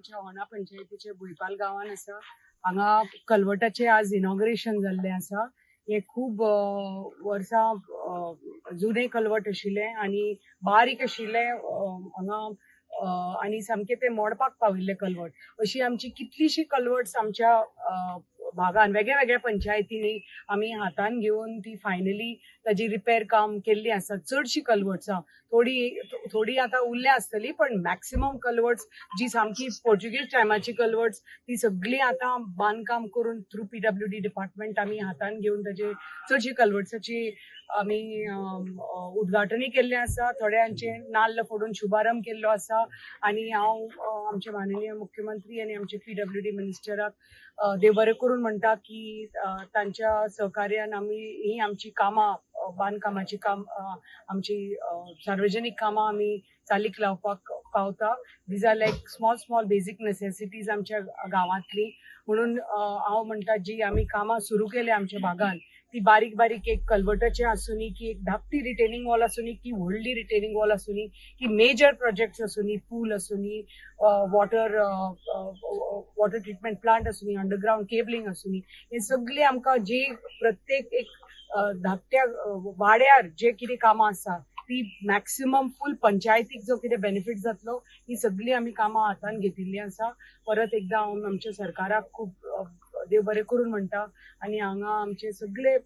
आमच्या होना पंचायतीचे भुईपाल गांवान आसा हांगा कलवटाचे आज इनॉग्रेशन जाल्ले आसा। हे खूब वर्सां जुने कलवट आशिल्ले आनी बारीक आशिल्ले हांगा आनी सामके ते मोडपाक पाविल्ले कलवट। अशी आमची कितलीशी कलवट्स आमच्या भागान वेगळ्या वेगळ्या पंचायतींनी आमी हातान घेवन ती फायनली ताजी रिपेर काम केल्ली आसा। चडशी कलवट्सां थोडी आता उरल्या आसतली पण मॅक्सिमम कलवट्स जी सामकी पोर्चुगीज टायमाची कलवट्स ती सगळी आता बांदकाम करून थ्रू PWD डिपार्टमेंट आमी हातान घेवन ताजे चडशी कलवट्साची आमी उद्घाटनूय केल्लें आसा। थोड्यांचे नाल्ल फोडून शुभारंभ केल्लो आसा आनी हांव आमचे माननीय मुख्यमंत्री आनी आमचे PWD मिनिस्टराक देव बरें करून म्हणटा की तांच्या सहकार्यान आमी ही आमची कामां बांदकामाची काम आमची सार्वजनीक कामां आमी चालीक लावपाक पावता। These are like small basic necessities आमच्या गांवांतली। म्हणून हांव म्हणटा जी आमी कामां सुरू केल्या आमच्या भागान ती बारीक बारीक एक कलवटाचे आसूनी की एक धाकटी रिटेनिंग वॉल आसूनी की व्हडली रिटेनिंग वॉल आसूनी की मेजर प्रोजेक्ट्स आसूनी पूल आसूनी वॉटर ट्रिटमेंट प्लांट आसूनी अंडरग्राउंड केबलिंग आसूनी हे सगळे आमकां जी प्रत्येक एक धाकट्या वाड्यार जे कितें कामां आसा ती मॅक्सिमम फूल पंचायतीक जो कितें बेनिफीट जातलो ही सगळी आमी कामां हातान घेतिल्ली आसा। परत एकदा हांव आमच्या सरकाराक खूब देव बरें करून म्हणटा आनी हांगा आमचे सगळे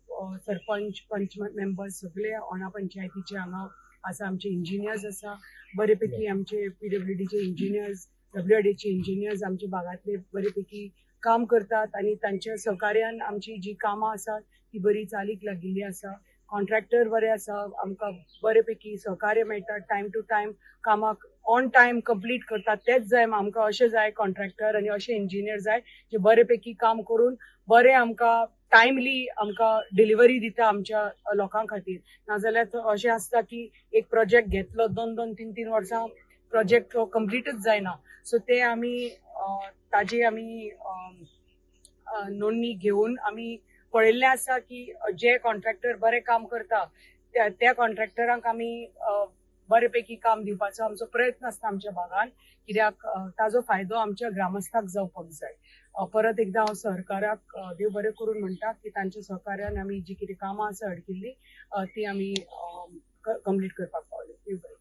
सरपंच पंच मेंबर्स सगळे होना पंचायतीचे हांगा आसा। आमचे इंजिनियर्स आसा बरेपैकी आमचे PWDचे इंजिनियर्स WRDचे इंजिनियर्स आमच्या भागातले बरेपैकी काम करतात आनी तांच्या सहकार्यान आमची जी कामां आसात ती बरी चालीक लागिल्ली आसा। कॉन्ट्रॅक्टर बरे आसा आमकां बरेपैकी सहकार्य मेळटा टायम टू टायम कामाक ऑन टायम कंप्लीट करतात। तेच जाय आमकां अशें जाय कॉन्ट्रॅक्टर आनी अशे इंजिनियर जाय जे बरेपैकी काम करून बरे आमकां टायमली आमकां डिलिव्हरी दिता आमच्या लोकां खातीर। नाजाल्यार अशें आसता की एक प्रोजेक्ट घेतलो 2-3 वर्सां प्रोजेक्ट कंप्लीटच जायना। सो ते आमी ताजी आमी नोंदणी घेवन आमी पळयल्लें आसा की जे कॉन्ट्रॅक्टर बरें काम करता त्या कॉन्ट्रॅक्टरांक आमी बरेपैकी काम दिवपाचो आमचो प्रयत्न आसता आमच्या भागान कित्याक ताजो फायदो आमच्या ग्रामस्थाक जावपाक जाय। परत एकदा हांव सरकाराक देव बरें करून म्हणटा की तांच्या सहकार्यान आमी जी कितें कामां आसा अडकिल्ली ती आमी कंप्लीट करपाक पावले। देव बरें।